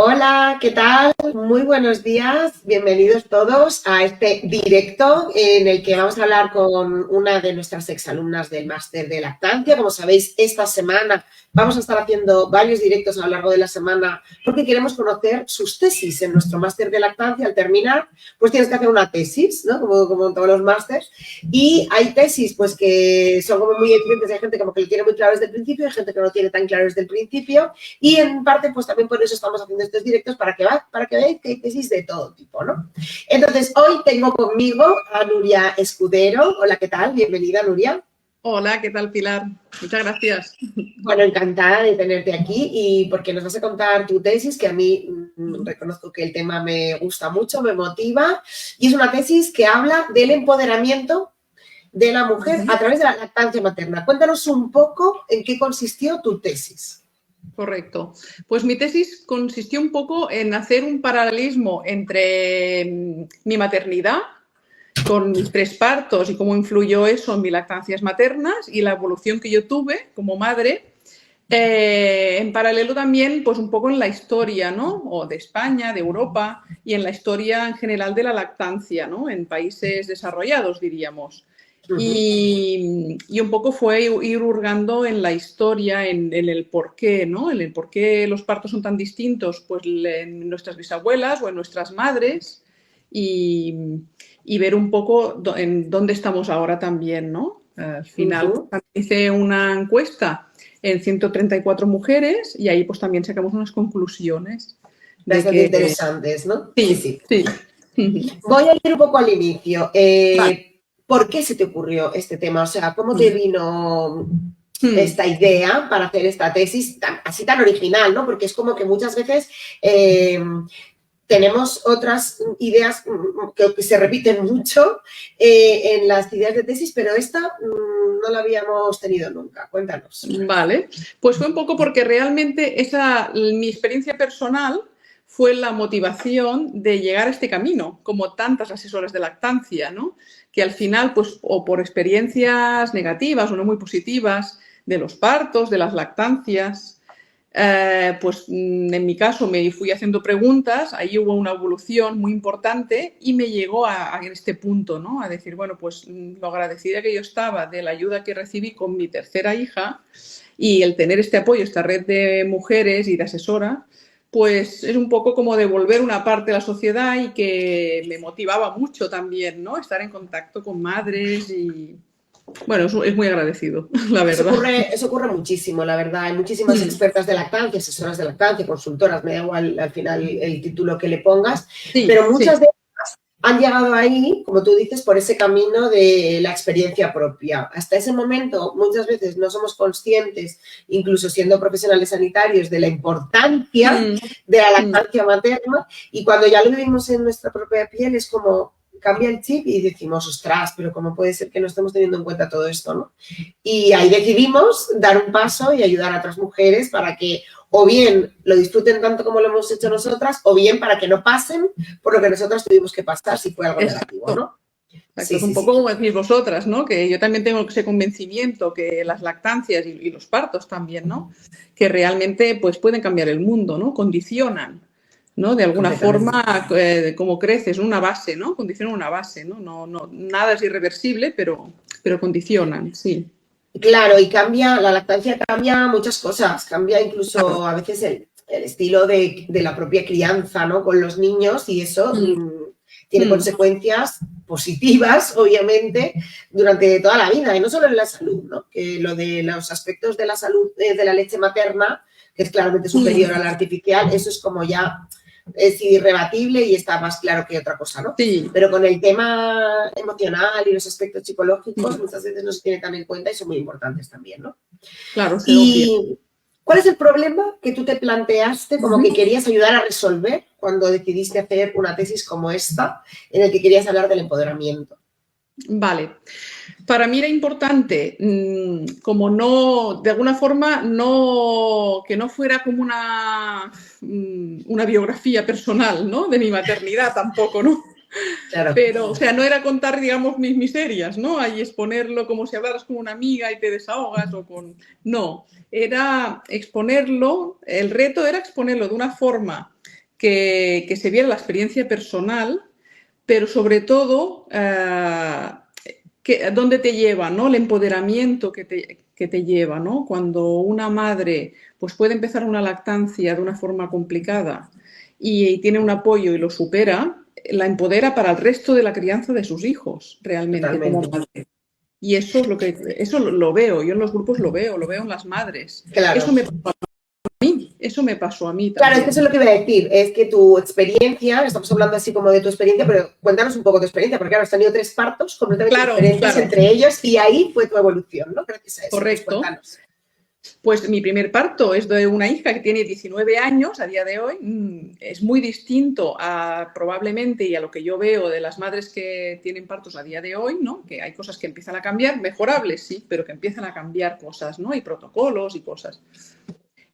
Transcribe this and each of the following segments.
Hola, ¿qué tal? Muy buenos días, bienvenidos todos a este directo en el que vamos a hablar con una de nuestras exalumnas del máster de lactancia. Como sabéis, esta semana vamos a estar haciendo varios directos a lo largo de la semana porque queremos conocer sus tesis en nuestro máster de lactancia. Al terminar, pues tienes que hacer una tesis, ¿no? Como en todos los másters. Y hay tesis pues que son como muy diferentes. Hay gente como que lo tiene muy claro desde el principio, hay gente que no lo tiene tan claro desde el principio. Y en parte, pues también por eso estamos haciendo estos directos, para que veáis que hay tesis de todo tipo, ¿no? Entonces, hoy tengo conmigo a Nuria Escudero. Hola, ¿qué tal? Bienvenida, Nuria. Hola, ¿qué tal, Pilar? Muchas gracias. Bueno, encantada de tenerte aquí y porque nos vas a contar tu tesis, que a mí reconozco que el tema me gusta mucho, me motiva, y es una tesis que habla del empoderamiento de la mujer a través de la lactancia materna. Cuéntanos un poco en qué consistió tu tesis. Correcto. Pues mi tesis consistió un poco en hacer un paralelismo entre mi maternidad con mis 3 partos y cómo influyó eso en mis lactancias maternas y la evolución que yo tuve como madre. En paralelo también, pues un poco en la historia, ¿no? O de España, de Europa y en la historia en general de la lactancia, ¿no? En países desarrollados, diríamos. Y un poco fue ir hurgando en la historia, en el por qué, ¿no? En el por qué los partos son tan distintos, pues en nuestras bisabuelas o en nuestras madres y ver un poco en dónde estamos ahora también, ¿no? Al final hice una encuesta en 134 mujeres y ahí pues también sacamos unas conclusiones. Bastante interesantes, ¿no? Sí. Voy a ir un poco al inicio. Vale. ¿Por qué se te ocurrió este tema? O sea, ¿cómo te vino esta idea para hacer esta tesis así tan original, ¿no? Porque es como que muchas veces tenemos otras ideas que se repiten mucho en las ideas de tesis, pero esta no la habíamos tenido nunca. Cuéntanos. Vale, pues fue un poco porque realmente mi experiencia personal fue la motivación de llegar a este camino, como tantas asesoras de lactancia, ¿no? Que al final, pues, o por experiencias negativas o no muy positivas de los partos, de las lactancias, pues en mi caso me fui haciendo preguntas, ahí hubo una evolución muy importante y me llegó a este punto, ¿no? A decir, bueno, pues lo agradecida que yo estaba de la ayuda que recibí con mi tercera hija y el tener este apoyo, esta red de mujeres y de asesoras, pues es un poco como devolver una parte a la sociedad y que me motivaba mucho también, ¿no? Estar en contacto con madres y... Bueno, es muy agradecido, la verdad. Eso ocurre muchísimo, la verdad. Hay muchísimas expertas de lactancia, asesoras de lactancia, consultoras, me da igual al final el título que le pongas, pero muchas de ellas han llegado ahí, como tú dices, por ese camino de la experiencia propia. Hasta ese momento, muchas veces no somos conscientes, incluso siendo profesionales sanitarios, de la importancia de la lactancia materna, y cuando ya lo vivimos en nuestra propia piel es como... cambia el chip y decimos, ostras, pero ¿cómo puede ser que no estemos teniendo en cuenta todo esto, no? Y ahí decidimos dar un paso y ayudar a otras mujeres para que o bien lo disfruten tanto como lo hemos hecho nosotras, o bien para que no pasen por lo que nosotras tuvimos que pasar si fue algo negativo, ¿no? Exacto, es un poco como decís vosotras, ¿no? Que yo también tengo ese convencimiento que las lactancias y los partos también, ¿no? Que realmente pues pueden cambiar el mundo, ¿no? Condicionan, ¿no? De alguna forma, como creces, una base, ¿no? Condicionan una base, ¿no? No, nada es irreversible, pero condicionan, sí. Claro, y la lactancia cambia muchas cosas, cambia incluso a veces el estilo de la propia crianza, ¿no? Con los niños, y eso tiene consecuencias positivas, obviamente, durante toda la vida, y no solo en la salud, ¿no? Que lo de los aspectos de la salud de la leche materna, que es claramente superior a la artificial, eso es como ya... es irrebatible y está más claro que otra cosa, ¿no? Sí. Pero con el tema emocional y los aspectos psicológicos muchas veces no se tiene tan en cuenta y son muy importantes también, ¿no? Claro, sí, ¿Y cuál es el problema que tú te planteaste como que querías ayudar a resolver cuando decidiste hacer una tesis como esta en el que querías hablar del empoderamiento? Vale. Para mí era importante, como no, de alguna forma, que no fuera como una biografía personal, ¿no? De mi maternidad tampoco, ¿no? Claro. Pero, o sea, no era contar, digamos, mis miserias, ¿no? Ahí exponerlo como si hablaras con una amiga y te desahogas o con... No, era exponerlo, el reto era exponerlo de una forma que se viera la experiencia personal, pero sobre todo dónde te lleva, ¿no? El empoderamiento que te lleva, ¿no? Cuando una madre pues puede empezar una lactancia de una forma complicada y tiene un apoyo y lo supera, la empodera para el resto de la crianza de sus hijos, realmente. Totalmente. Como madre. Y eso lo veo, yo en los grupos lo veo en las madres. Claro. Eso me pasó a mí también. Claro, es que eso es lo que iba a decir, es que tu experiencia, estamos hablando así como de tu experiencia, pero cuéntanos un poco tu experiencia, porque claro, has tenido 3 partos completamente diferentes entre ellos y ahí fue tu evolución, ¿no? Gracias a eso. Correcto. Pues mi primer parto es de una hija que tiene 19 años a día de hoy. Es muy distinto probablemente y a lo que yo veo de las madres que tienen partos a día de hoy, ¿no? Que hay cosas que empiezan a cambiar, mejorables, sí, pero que empiezan a cambiar cosas, ¿no? Y protocolos y cosas.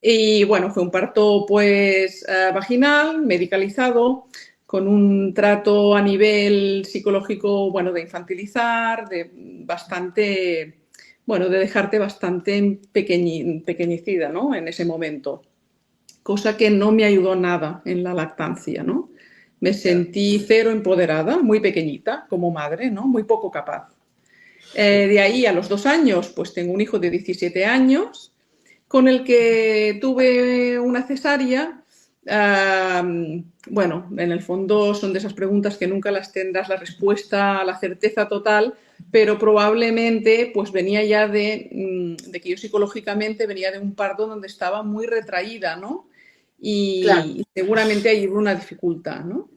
Y bueno, fue un parto pues vaginal, medicalizado, con un trato a nivel psicológico, bueno, de infantilizar, de bastante... Bueno, de dejarte bastante pequeñecida, ¿no? En ese momento. Cosa que no me ayudó nada en la lactancia, ¿no? Me sentí cero empoderada, muy pequeñita como madre, ¿no? Muy poco capaz. De ahí a los 2 años, pues tengo un hijo de 17 años con el que tuve una cesárea. Bueno, en el fondo son de esas preguntas que nunca las tendrás la respuesta a la certeza total, pero probablemente pues venía ya de que yo psicológicamente venía de un parto donde estaba muy retraída, ¿no? Y seguramente hay una dificultad, ¿no?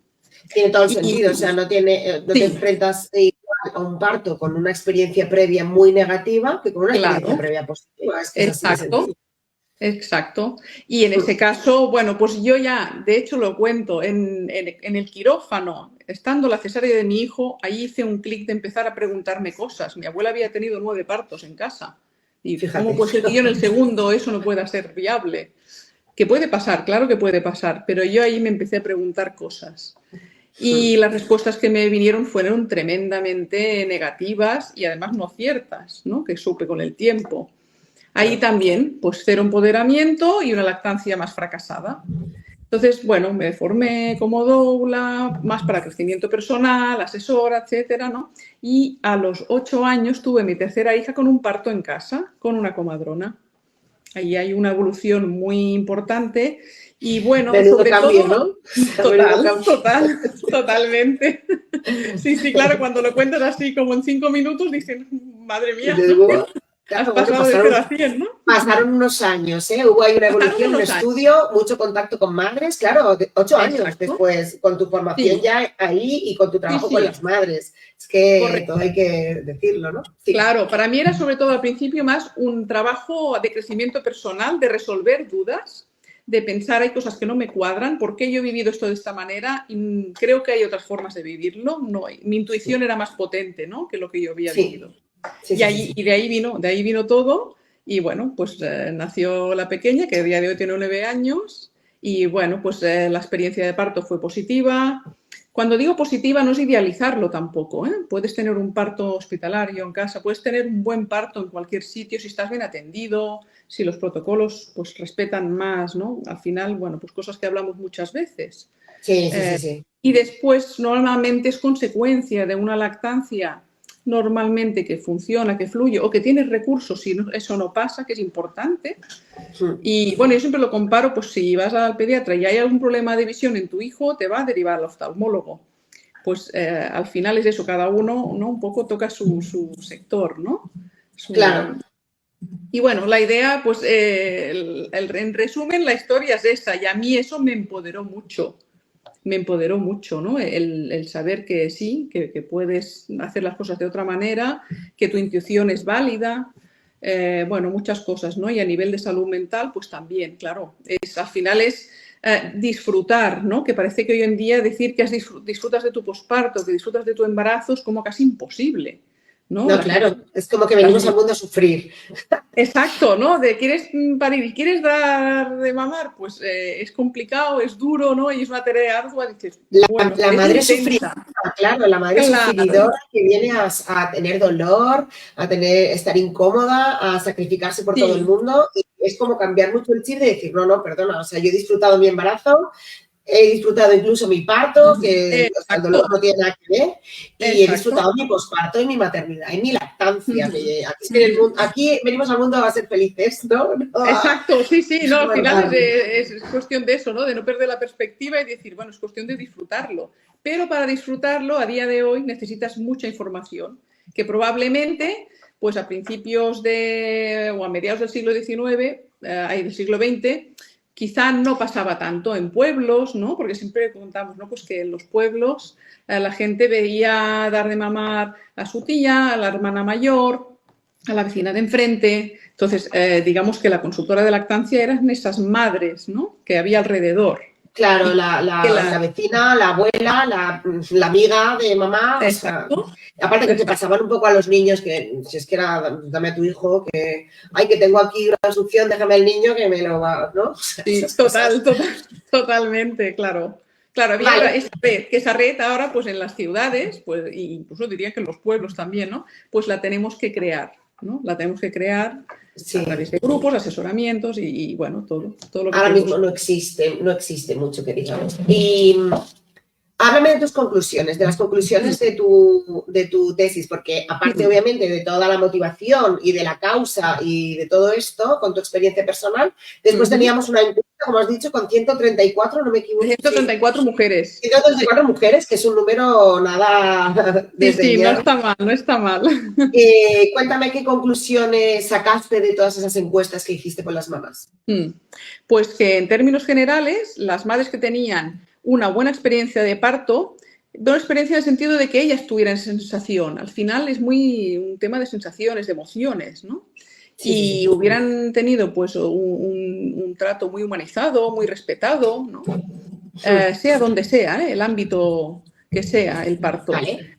Tiene todo el sentido, o sea, no te enfrentas igual a un parto con una experiencia previa muy negativa que con una experiencia previa positiva. Es que es exacto. Exacto. Y en ese caso, bueno, pues yo ya, de hecho lo cuento, en el quirófano, estando la cesárea de mi hijo, ahí hice un clic de empezar a preguntarme cosas. Mi abuela había tenido 9 partos en casa. Y fíjate, ¿cómo puede ser que yo en el segundo eso no pueda ser viable? Que puede pasar, claro que puede pasar, pero yo ahí me empecé a preguntar cosas. Y las respuestas que me vinieron fueron tremendamente negativas y además no ciertas, ¿no? Que supe con el tiempo. Ahí también, pues cero empoderamiento y una lactancia más fracasada. Entonces, bueno, me formé como doula, más para crecimiento personal, asesora, etcétera, ¿no? Y a los 8 años tuve mi tercera hija con un parto en casa, con una comadrona. Ahí hay una evolución muy importante y bueno, sobre cambio, todo, ¿no? Totalmente. Sí, claro, cuando lo cuentas así como en 5 minutos dicen, madre mía, ¿no? Has pasado de 0 a 100, ¿no? Pasaron unos años, ¿eh? Hubo ahí una evolución, un estudio, mucho contacto con madres, claro, 8 años después, con tu formación ya ahí y con tu trabajo con las madres. Es que todo hay que decirlo, ¿no? Sí. Claro, para mí era sobre todo al principio más un trabajo de crecimiento personal, de resolver dudas, de pensar hay cosas que no me cuadran, ¿por qué yo he vivido esto de esta manera? Y creo que hay otras formas de vivirlo. No, mi intuición era más potente, ¿no? Que lo que yo había vivido. Y de ahí vino todo y bueno, pues nació la pequeña que a día de hoy tiene 9 años y bueno, pues la experiencia de parto fue positiva. Cuando digo positiva no es idealizarlo tampoco, ¿eh? Puedes tener un parto hospitalario en casa, puedes tener un buen parto en cualquier sitio si estás bien atendido, si los protocolos pues respetan más, ¿no? Al final, bueno, pues cosas que hablamos muchas veces. Sí. Y después normalmente es consecuencia de una lactancia normalmente que funciona, que fluye o que tienes recursos si eso no pasa, que es importante. Y bueno, yo siempre lo comparo, pues si vas al pediatra y hay algún problema de visión en tu hijo, te va a derivar al oftalmólogo. Pues al final es eso, cada uno, ¿no? Un poco toca su sector, ¿no? Claro. Y bueno, la idea, pues en resumen, la historia es esa y a mí eso me empoderó mucho. ¿No? El saber que sí, que puedes hacer las cosas de otra manera, que tu intuición es válida, bueno, muchas cosas, ¿no? Y a nivel de salud mental, pues también, claro, al final es disfrutar, ¿no? Que parece que hoy en día decir que disfrutas de tu posparto, que disfrutas de tu embarazo es como casi imposible. No, claro, es como que venimos al mundo a sufrir. Exacto, ¿no? De quieres parir y quieres dar de mamar, pues es complicado, es duro, ¿no? Y es una tarea ardua, dices, la madre sufridora, claro, la madre sufridora que viene a tener dolor, estar incómoda, a sacrificarse por todo el mundo, y es como cambiar mucho el chip de decir, no, perdona, o sea, yo he disfrutado mi embarazo, he disfrutado incluso mi parto, que o sea, el dolor no tiene nada que ver, y he disfrutado mi posparto y mi maternidad y mi lactancia. Aquí venimos al mundo a ser felices, ¿no? Exacto, sí, no, al final es cuestión de eso, ¿no? De no perder la perspectiva y decir, bueno, es cuestión de disfrutarlo. Pero para disfrutarlo, a día de hoy, necesitas mucha información, que probablemente, pues a principios o a mediados del siglo XIX, del siglo XX, quizá no pasaba tanto en pueblos, ¿no? Porque siempre contamos, ¿no? Pues que en los pueblos la gente veía dar de mamar a su tía, a la hermana mayor, a la vecina de enfrente. Entonces, digamos que la consultora de lactancia eran esas madres, ¿no? Que había alrededor. Claro, la vecina, la abuela, la amiga de mamá. Exacto. O sea, aparte que te pasaban un poco a los niños, que si es que era, dame a tu hijo, que, ay, que tengo aquí una succión, déjame al niño que me lo va, ¿no? Sí, totalmente, claro. Claro, había esa red ahora, pues en las ciudades, pues incluso diría que en los pueblos también, ¿no? Pues la tenemos que crear, ¿no? La tenemos que crear a través de grupos, asesoramientos y bueno, todo lo que ahora mismo no existe mucho que digamos. Y háblame de tus conclusiones, de las conclusiones de tu tesis, porque aparte obviamente de toda la motivación y de la causa y de todo esto, con tu experiencia personal, después teníamos una encuesta, como has dicho, con 134, no me equivoco. 134 mujeres. 134 mujeres, que es un número nada desdeñado. Sí, no está mal. Cuéntame qué conclusiones sacaste de todas esas encuestas que hiciste con las mamás. Pues que en términos generales, las madres que tenían una buena experiencia de parto, buena experiencia en el sentido de que ellas tuvieran sensación. Al final es muy un tema de sensaciones, de emociones, ¿no? Sí, y hubieran tenido pues un trato muy humanizado, muy respetado, ¿no? Sea donde sea, el ámbito que sea el parto. Vale.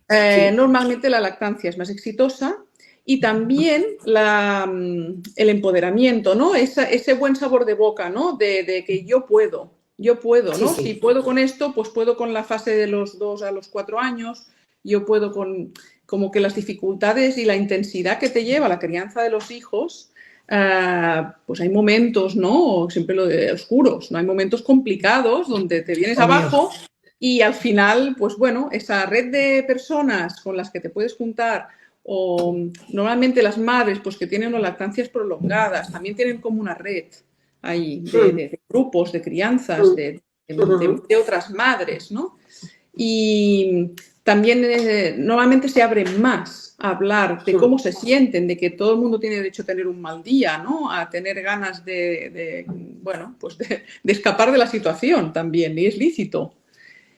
Normalmente la lactancia es más exitosa y también el empoderamiento, ¿no? Ese buen sabor de boca, ¿no? De que yo puedo, ¿no? Si puedo con esto, pues puedo con la fase de los 2 a los 4 años, yo puedo con como que las dificultades y la intensidad que te lleva la crianza de los hijos, pues hay momentos, ¿no? Siempre lo de oscuros, ¿no? Hay momentos complicados donde te vienes abajo y al final, pues bueno, esa red de personas con las que te puedes juntar o normalmente las madres pues que tienen lactancias prolongadas también tienen como una red ahí de grupos, de crianzas, de otras madres, ¿no? Y también normalmente se abren más a hablar de cómo se sienten, de que todo el mundo tiene derecho a tener un mal día, ¿no? A tener ganas bueno, pues de escapar de la situación también, y es lícito.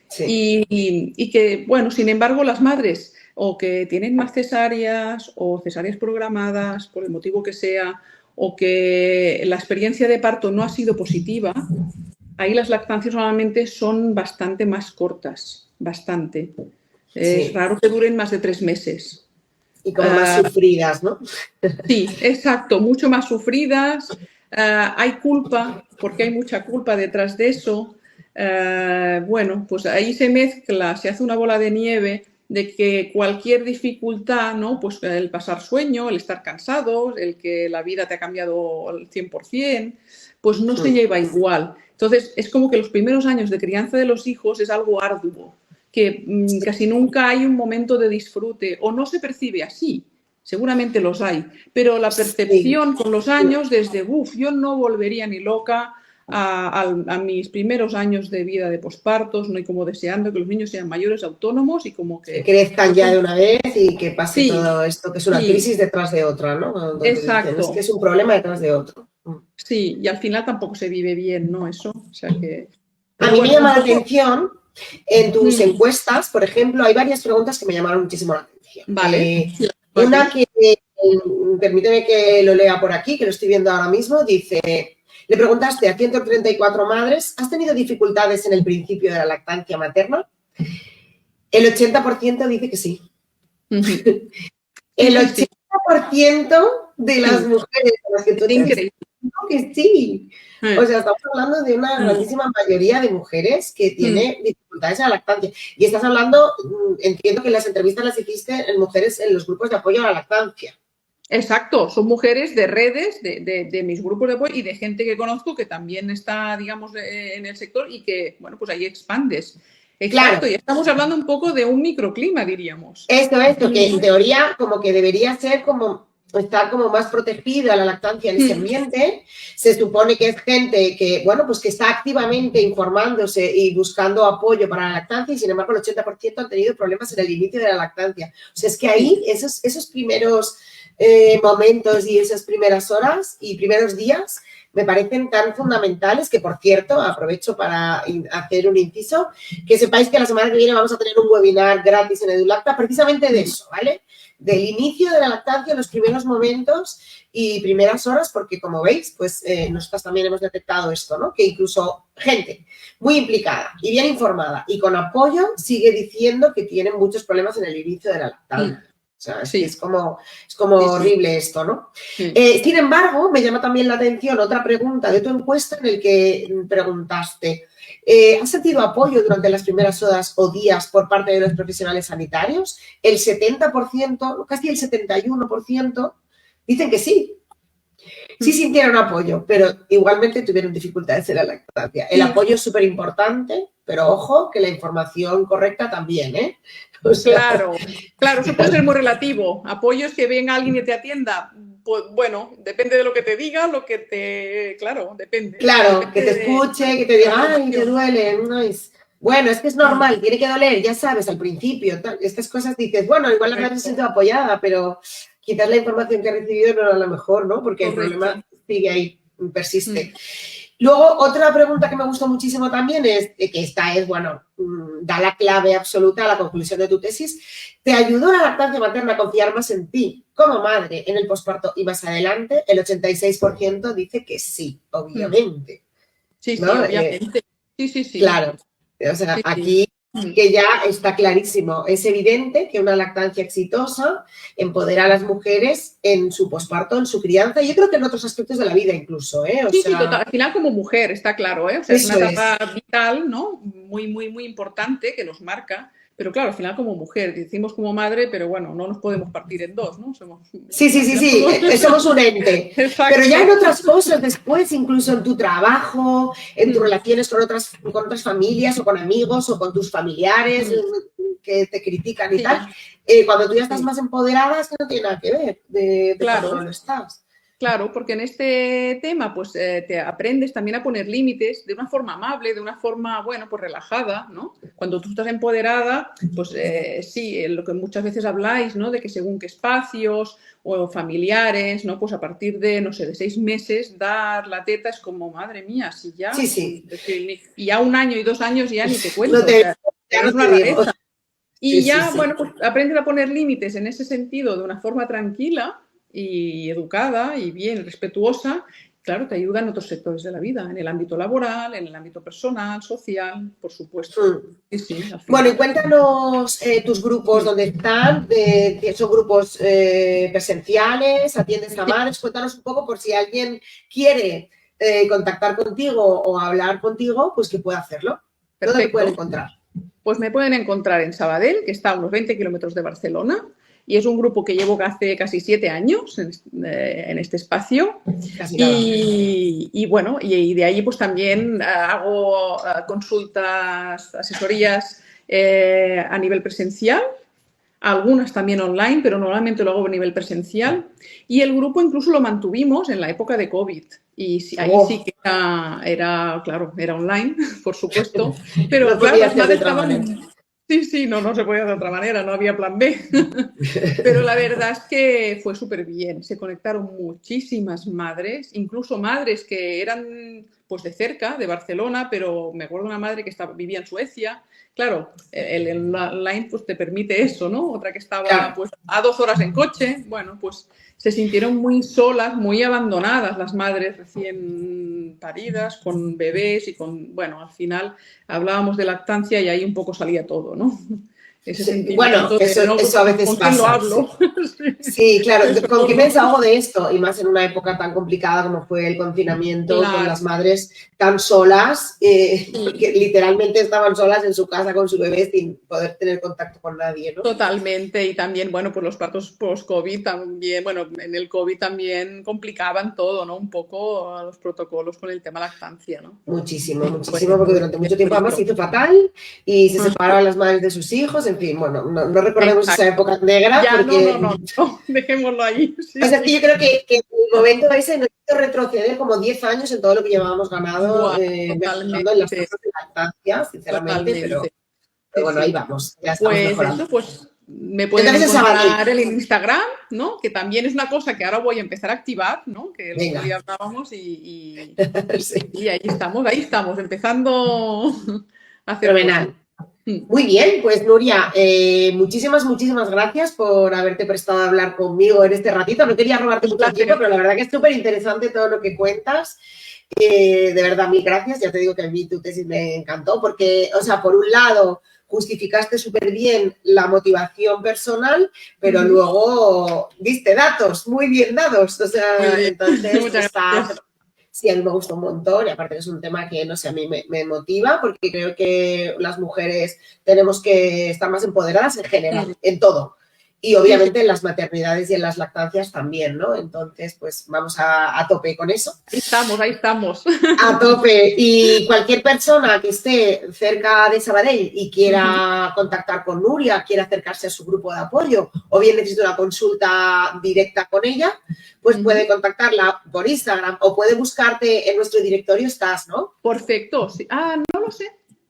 Sí. Y que, bueno, sin embargo, las madres o que tienen más cesáreas o cesáreas programadas, por el motivo que sea, o que la experiencia de parto no ha sido positiva, ahí las lactancias normalmente son bastante más cortas, bastante. Es raro que duren más de 3 meses. Y como más sufridas, ¿no? Sí, exacto, mucho más sufridas. Hay culpa, porque hay mucha culpa detrás de eso. Bueno, pues ahí se mezcla, se hace una bola de nieve de que cualquier dificultad, ¿no? Pues el pasar sueño, el estar cansado, el que la vida te ha cambiado al 100%, pues no se lleva igual. Entonces, es como que los primeros años de crianza de los hijos es algo arduo, que casi nunca hay un momento de disfrute o no se percibe así. Seguramente los hay, pero la percepción con los años desde, yo no volvería ni loca a mis primeros años de vida de pospartos, no hay como deseando que los niños sean mayores, autónomos y como que crezcan ya de una vez y que pase todo esto, que es una crisis detrás de otra, ¿no? Donde exacto. Dicen, es que es un problema detrás de otro. Sí, y al final tampoco se vive bien, ¿no? Eso, o sea que... A mí me llama la atención, en tus encuestas, por ejemplo, hay varias preguntas que me llamaron muchísimo la atención. Vale. Una que, permíteme que lo lea por aquí, que lo estoy viendo ahora mismo, dice... Le preguntaste a 134 madres, ¿has tenido dificultades en el principio de la lactancia materna? El 80% dice que sí. El 80% de las mujeres a las que tú te que sí. O sea, estamos hablando de una grandísima mayoría de mujeres que tiene dificultades en la lactancia. Y estás hablando, entiendo que las entrevistas las hiciste en mujeres en los grupos de apoyo a la lactancia. Exacto, son mujeres de redes, de mis grupos de apoyo y de gente que conozco que también está, digamos, en el sector y que, bueno, pues ahí expandes. Exacto, Claro. y estamos hablando un poco de un microclima, diríamos. Esto, que en teoría como que debería ser como estar como más protegida la lactancia en ese ambiente. Se supone que es gente que, bueno, pues que está activamente informándose y buscando apoyo para la lactancia y sin embargo el 80% han tenido problemas en el inicio de la lactancia. O sea, es que ahí esos primeros momentos y esas primeras horas y primeros días me parecen tan fundamentales que, por cierto, aprovecho para hacer un inciso, que sepáis que la semana que viene vamos a tener un webinar gratis en EduLacta precisamente de eso, ¿vale? Del inicio de la lactancia, los primeros momentos y primeras horas, porque como veis, pues nosotras también hemos detectado esto, ¿no? Que incluso gente muy implicada y bien informada y con apoyo sigue diciendo que tienen muchos problemas en el inicio de la lactancia. O sea, es que es como horrible esto, ¿no? Sin embargo, me llama también la atención otra pregunta de tu encuesta en el que preguntaste, ¿has sentido apoyo durante las primeras horas o días por parte de los profesionales sanitarios? El 70%, casi el 71% dicen que sí. Sí sintieron apoyo, pero igualmente tuvieron dificultades en la lactancia. El apoyo es súper importante, pero ojo, que la información correcta también, ¿eh? O sea, claro, eso puede ser muy relativo. Apoyo es que venga alguien y te atienda. Pues bueno, depende de lo que te diga, claro, depende. Claro, Depende que te escuche, que te diga, ay, te duele, nice. Bueno, es que es normal, tiene que doler, ya sabes, al principio. Estas cosas dices, bueno, igual la madre se siente apoyada, pero quizás la información que ha recibido no era la mejor, ¿no? Porque el problema sigue ahí, persiste. Luego, otra pregunta que me gustó muchísimo también es, que esta es, bueno, da la clave absoluta a la conclusión de tu tesis. ¿Te ayudó la lactancia materna a confiar más en ti como madre en el posparto y más adelante? El 86% dice que sí, obviamente. Sí, ¿no? sí, obviamente. Sí. Claro. O sea, aquí que ya está clarísimo. Es evidente que una lactancia exitosa empodera a las mujeres en su posparto, en su crianza, y yo creo que en otros aspectos de la vida incluso, ¿eh? Sí, total. Al final como mujer, está claro, ¿eh? O sea, es una etapa vital, ¿no? Muy importante que nos marca. Pero claro, al final como mujer, decimos como madre, pero bueno, no nos podemos partir en dos, ¿no? Sí, somos un ente. Exacto. Pero ya en otras cosas después, incluso en tu trabajo, en tus relaciones con otras familias o con amigos o con tus familiares que te critican y tal, cuando tú ya estás más empoderada, es que no tiene nada que ver de cuando no lo estás. Claro, porque en este tema pues te aprendes también a poner límites de una forma amable, de una forma, bueno, pues relajada, ¿no? Cuando tú estás empoderada, pues sí, lo que muchas veces habláis, ¿no? De que según qué espacios o familiares, ¿no? Pues a partir de, no sé, de 6 meses dar la teta es como, madre mía, si ya... Sí. Y ya 1 año y 2 años ya ni te cuento. No te, o sea, es una rareza. Y ya, sí. bueno, pues aprendes a poner límites en ese sentido de una forma tranquila y educada y bien respetuosa, claro, te ayuda en otros sectores de la vida, en el ámbito laboral, en el ámbito personal, social, por supuesto. Sí, bueno, y cuéntanos tus grupos, ¿dónde están? ¿Son grupos presenciales? ¿Atiendes a madres? Cuéntanos un poco por si alguien quiere contactar contigo o hablar contigo, pues que pueda hacerlo. ¿Dónde te pueden encontrar? Pues me pueden encontrar en Sabadell, que está a unos 20 kilómetros de Barcelona. Y es un grupo que llevo hace casi 7 años en este espacio. Y bueno, y de ahí pues también hago consultas, asesorías a nivel presencial, algunas también online, pero normalmente lo hago a nivel presencial. Y el grupo incluso lo mantuvimos en la época de COVID. Y ahí sí que era online, por supuesto. Pero no claro, las madres estaban... Sí, no se podía de otra manera, no había plan B. Pero la verdad es que fue súper bien. Se conectaron muchísimas madres, incluso madres que eran pues de cerca, de Barcelona, pero me acuerdo de una madre que vivía en Suecia. Claro, el online pues te permite eso, ¿no? Otra que estaba pues a 2 horas en coche. Bueno, pues se sintieron muy solas, muy abandonadas las madres recién paridas, con bebés y con... Bueno, al final hablábamos de lactancia y ahí un poco salía todo, ¿no? ese sí, sentimiento. bueno, eso a veces ¿con pasa. quién lo hablo? Sí, claro, ¿con qué me desahogo de esto? Y más en una época tan complicada como fue el confinamiento, Claro. con las madres tan solas, porque literalmente estaban solas en su casa con su bebé sin poder tener contacto con nadie, ¿no? Totalmente, y también, bueno, pues los partos post-COVID también, bueno, en el COVID también complicaban todo, ¿no? Un poco los protocolos con el tema lactancia, ¿no? Muchísimo, muchísimo, porque durante mucho tiempo además se hizo fatal y se separaban las madres de sus hijos, en fin, bueno, no recordemos esa época negra ya, porque... No, dejémoslo ahí. Sí, o sea, es que yo creo que el momento ese nos hizo retroceder como 10 años en todo lo que llevábamos ganado mejorando en las cosas de lactancia, sinceramente, pero bueno, ahí vamos, ya estamos pues mejorando. Eso, pues me pueden encontrar en Instagram, ¿no? Que también es una cosa que ahora voy a empezar a activar, ¿no? Que el otro día hablábamos y ahí estamos, empezando a hacer fenomenal. Muy bien, pues Nuria, muchísimas gracias por haberte prestado a hablar conmigo en este ratito. No quería robarte mucho tiempo, pero la verdad que es súper interesante todo lo que cuentas. De verdad, mil gracias. Ya te digo que a mí tu tesis me encantó porque, o sea, por un lado justificaste súper bien la motivación personal, pero luego diste datos muy bien dados. O sea, entonces está... Sí, a mí me gusta un montón y aparte es un tema que, no sé, a mí me motiva porque creo que las mujeres tenemos que estar más empoderadas en general, en todo. Y obviamente en las maternidades y en las lactancias también, ¿no? Entonces, pues vamos a tope con eso. Ahí estamos. A tope. Y cualquier persona que esté cerca de Sabadell y quiera contactar con Nuria, quiera acercarse a su grupo de apoyo o bien necesita una consulta directa con ella, pues puede contactarla por Instagram o puede buscarte en nuestro directorio, estás, ¿no? Perfecto. Sí.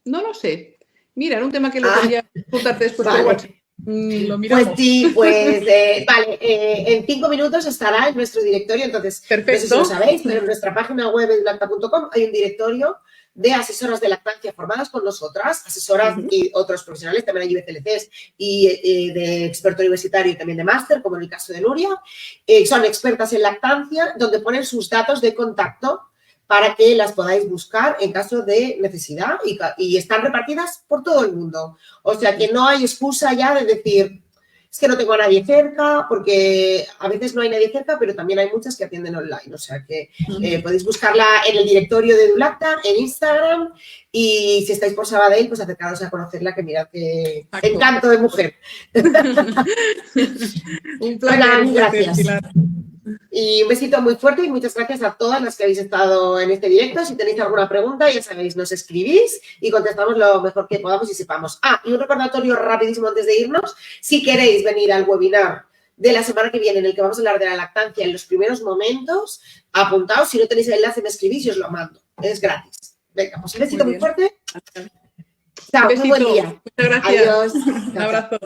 No lo sé. Mira, era un tema que lo quería contarte después por WhatsApp. Lo miramos. Pues sí, pues vale, en 5 minutos estará en nuestro directorio, entonces, perfecto. No sé si lo sabéis, pero en nuestra página web edulacta.com hay un directorio de asesoras de lactancia formadas con nosotras, asesoras y otros profesionales, también hay IBCLCs y de experto universitario y también de máster, como en el caso de Nuria, son expertas en lactancia, donde ponen sus datos de contacto para que las podáis buscar en caso de necesidad y están repartidas por todo el mundo. O sea que no hay excusa ya de decir, es que no tengo a nadie cerca, porque a veces no hay nadie cerca, pero también hay muchas que atienden online. O sea que podéis buscarla en el directorio de Edulacta, en Instagram, y si estáis por Sabadell, pues acercaros a conocerla, que mirad que encanto de mujer. Un placer, gracias. Pilar. Y un besito muy fuerte y muchas gracias a todas las que habéis estado en este directo. Si tenéis alguna pregunta, ya sabéis, nos escribís y contestamos lo mejor que podamos y sepamos. Y un recordatorio rapidísimo antes de irnos. Si queréis venir al webinar de la semana que viene en el que vamos a hablar de la lactancia en los primeros momentos, apuntaos. Si no tenéis el enlace, me escribís y os lo mando. Es gratis. Venga, pues un besito muy fuerte. Chao, un buen día. Muchas gracias. Adiós. Un abrazo.